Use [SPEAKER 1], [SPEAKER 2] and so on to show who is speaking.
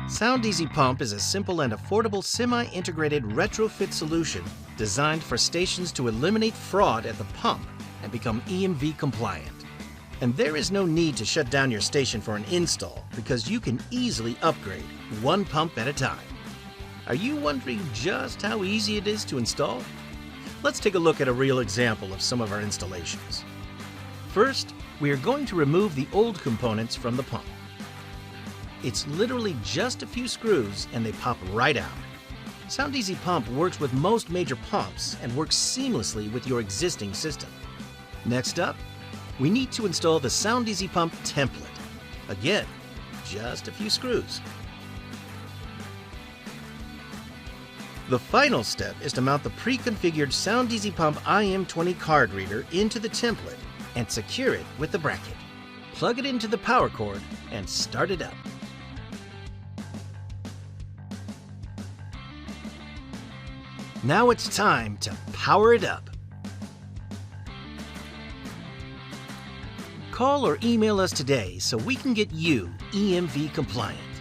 [SPEAKER 1] Sound Easy Pump is a simple and affordable semi-integrated retrofit solution designed for stations to eliminate fraud at the pump and become EMV compliant. And there is no need to shut down your station for an install because you can easily upgrade one pump at a time. Are you wondering just how easy it is to install? Let's take a look at a real example of some of our installations. First, we are going to remove the old components from the pump. It's literally just a few screws and they pop right out. Sound Easy Pump works with most major pumps and works seamlessly with your existing system. Next up, we need to install the Sound Easy Pump template. Again, just a few screws. The final step is to mount the pre-configured Sound Easy Pump IM20 card reader into the template and secure it with the bracket. Plug it into the power cord and start it up. Now it's time to power it up. Call or email us today so we can get you EMV compliant.